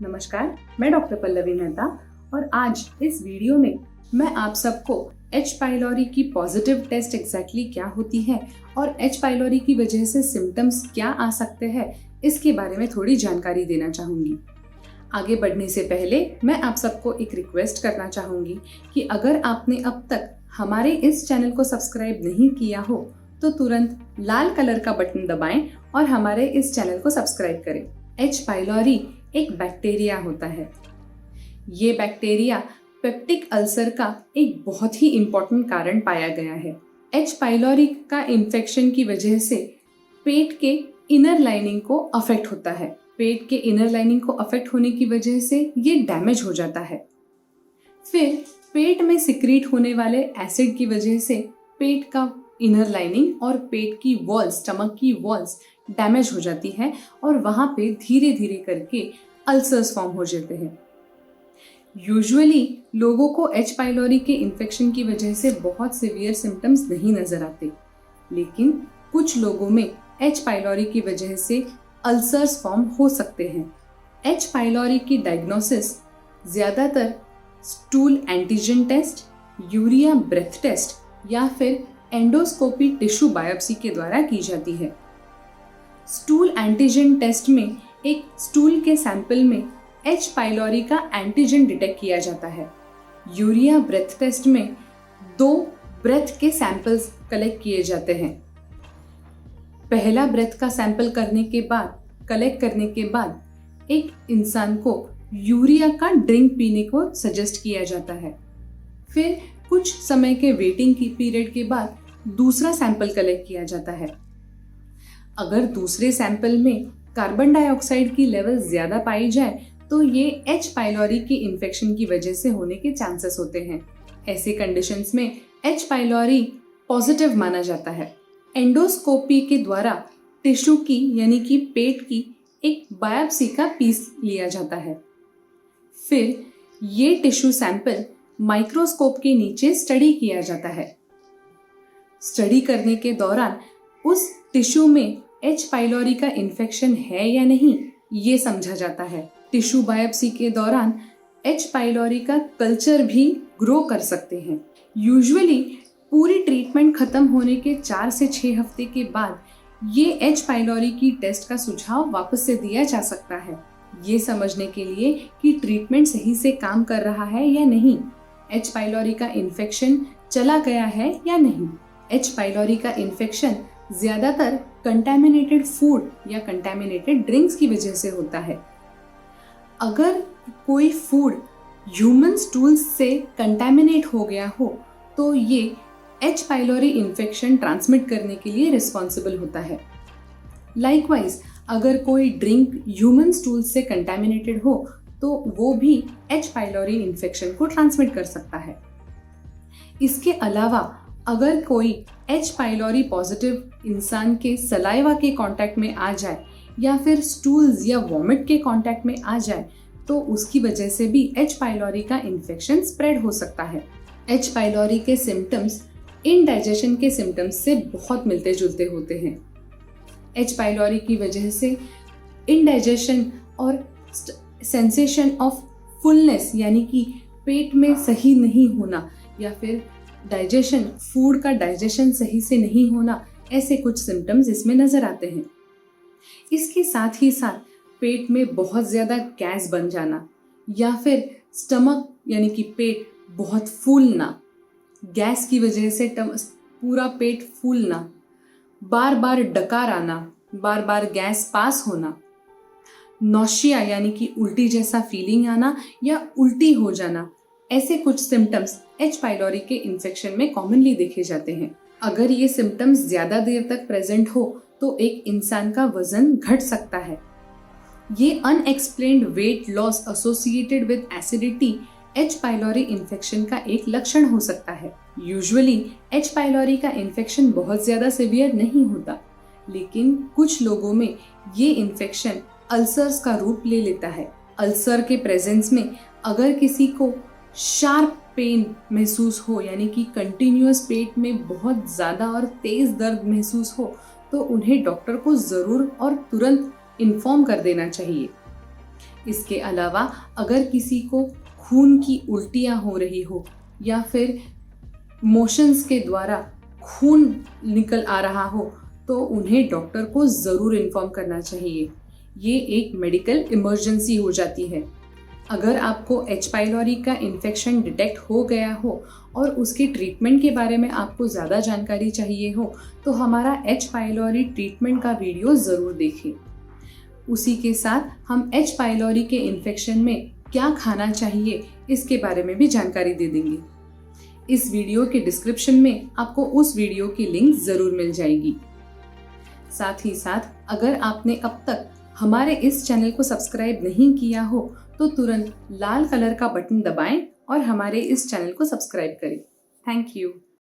नमस्कार, मैं डॉक्टर पल्लवी मेहता और आज इस वीडियो में मैं आप सबको एच पाइलोरी की पॉजिटिव टेस्ट एग्जैक्टली क्या होती है और एच पाइलोरी की वजह से सिम्टम्स क्या आ सकते हैं इसके बारे में थोड़ी जानकारी देना चाहूँगी। आगे बढ़ने से पहले मैं आप सबको एक रिक्वेस्ट करना चाहूँगी कि अगर आपने अब तक हमारे इस चैनल को सब्सक्राइब नहीं किया हो तो तुरंत लाल कलर का बटन दबाएं और हमारे इस चैनल को सब्सक्राइब करें। एच पाइलोरी एक बैक्टीरिया होता है। ये बैक्टीरिया पेप्टिक अल्सर का एक बहुत ही इम्पोर्टेंट कारण पाया गया है। एच पाइलोरी का इन्फेक्शन की वजह से पेट के इनर लाइनिंग को अफेक्ट होता है। पेट के इनर लाइनिंग को अफेक्ट होने की वजह से ये डैमेज हो जाता है। फिर पेट में सिक्रीट होने वाले एसिड की वजह से पेट का इनर लाइनिंग और पेट की वॉल्स, स्टमक की वॉल्स डैमेज हो जाती है और वहां पे धीरे धीरे करके अल्सर्स फॉर्म हो जाते हैं। यूजुअली लोगों को एच पाइलोरी के इन्फेक्शन की वजह से बहुत सीवियर सिम्टम्स नहीं नजर आते, लेकिन कुछ लोगों में एच पाइलोरी की वजह से अल्सर्स फॉर्म हो सकते हैं। एच पाइलोरी की डायग्नोसिस ज्यादातर stool antigen test, urea breath test या फिर एंडोस्कोपी टिश्यू बायोप्सी के द्वारा की जाती है। स्टूल एंटीजन टेस्ट में एक स्टूल के सैंपल में एच पाइलोरी का एंटीजन डिटेक्ट किया जाता है। यूरिया ब्रेथ टेस्ट में 2 ब्रेथ के सैंपल्स कलेक्ट किए जाते हैं। पहला ब्रेथ का सैंपल कलेक्ट करने के बाद एक इंसान को यूरिया का ड्रिंक पीने को सजेस्ट किया जाता है। फिर कुछ समय के वेटिंग की पीरियड के बाद दूसरा सैंपल कलेक्ट किया जाता है। अगर दूसरे सैंपल में कार्बन डाइऑक्साइड की लेवल ज्यादा पाई जाए तो ये एच पाइलोरी की इन्फेक्शन की वजह से होने के चांसेस होते हैं। ऐसे कंडीशंस में एच पाइलोरी पॉजिटिव माना जाता है। एंडोस्कोपी के द्वारा टिश्यू की यानी कि पेट की एक बायोप्सी का पीस लिया जाता है। फिर ये टिश्यू सैंपल माइक्रोस्कोप के नीचे स्टडी किया जाता है। स्टडी करने के दौरान उस टिश्यू में एच पाइलोरी का इन्फेक्शन है या नहीं ये समझा जाता है। टिश्यू बायोप्सी के दौरान एच पाइलोरी का कल्चर भी ग्रो कर सकते हैं। यूजुअली पूरी ट्रीटमेंट खत्म होने के 4 से 6 हफ्ते के बाद ये एच पाइलोरी की टेस्ट का सुझाव वापस से दिया जा सकता है, ये समझने के लिए कि ट्रीटमेंट सही से काम कर रहा है या नहीं, एच पाइलोरी का इन्फेक्शन चला गया है या नहीं। एच पाइलोरी का इन्फेक्शन ज्यादातर कंटैमिनेटेड फूड या कंटैमिनेटेड ड्रिंक्स की वजह से होता है। अगर कोई फूड ह्यूमन स्टूल्स से कंटैमिनेट हो गया हो तो ये एच पाइलोरी इन्फेक्शन ट्रांसमिट करने के लिए रिस्पॉन्सिबल होता है। लाइकवाइज अगर कोई ड्रिंक ह्यूमन स्टूल्स से कंटैमिनेटेड हो तो वो भी एच पाइलोरी इन्फेक्शन को ट्रांसमिट कर सकता है। इसके अलावा अगर कोई एच पाइलोरी पॉजिटिव इंसान के सलाइवा के कांटेक्ट में आ जाए या फिर स्टूल्स या वॉमिट के कांटेक्ट में आ जाए तो उसकी वजह से भी एच पाइलोरी का इन्फेक्शन स्प्रेड हो सकता है। एच पाइलोरी के सिम्टम्स इनडाइजेशन के सिम्टम्स से बहुत मिलते जुलते होते हैं। एच पाइलोरी की वजह से इनडाइजेशन और सेंसेशन ऑफ फुलनेस यानी कि पेट में सही नहीं होना या फिर फूड का डाइजेशन सही से नहीं होना, ऐसे कुछ सिम्टम्स इसमें नजर आते हैं। इसके साथ ही साथ पेट में बहुत ज्यादा गैस बन जाना या फिर स्टमक यानी कि पेट बहुत फूलना, गैस की वजह से पूरा पेट फूलना, बार बार डकार आना, बार बार गैस पास होना, नौशिया यानी कि उल्टी जैसा फीलिंग आना या उल्टी हो जाना, ऐसे कुछ सिम्टम्स एच पाइलोरी के इन्फेक्शन में कॉमनली देखे जाते हैं। अगर ये सिम्टम्स ज्यादा देर तक प्रेजेंट हो तो एक इंसान का वजन घट सकता है। ये unexplained weight loss associated with acidity H pylori infection का एक लक्षण हो सकता है। यूजुअली एच पाइलोरी का इन्फेक्शन बहुत ज्यादा सीवियर नहीं होता, लेकिन कुछ लोगों में ये इन्फेक्शन अल्सर्स का रूप ले लेता है। अल्सर के प्रेजेंस में अगर किसी को शार्प पेन महसूस हो यानी कि कंटिन्यूअस पेट में बहुत ज़्यादा और तेज़ दर्द महसूस हो तो उन्हें डॉक्टर को ज़रूर और तुरंत इन्फॉर्म कर देना चाहिए। इसके अलावा अगर किसी को खून की उल्टियाँ हो रही हो या फिर मोशंस के द्वारा खून निकल आ रहा हो तो उन्हें डॉक्टर को ज़रूर इन्फॉर्म करना चाहिए। ये एक मेडिकल इमरजेंसी हो जाती है। अगर आपको एच पाइलोरी का इन्फेक्शन डिटेक्ट हो गया हो और उसके ट्रीटमेंट के बारे में आपको ज़्यादा जानकारी चाहिए हो तो हमारा एच पाइलोरी ट्रीटमेंट का वीडियो ज़रूर देखें। उसी के साथ हम एच पाइलोरी के इन्फेक्शन में क्या खाना चाहिए इसके बारे में भी जानकारी दे देंगे। इस वीडियो के डिस्क्रिप्शन में आपको उस वीडियो की लिंक ज़रूर मिल जाएगी। साथ ही साथ अगर आपने अब तक हमारे इस चैनल को सब्सक्राइब नहीं किया हो तो तुरंत लाल कलर का बटन दबाएं और हमारे इस चैनल को सब्सक्राइब करें। Thank you.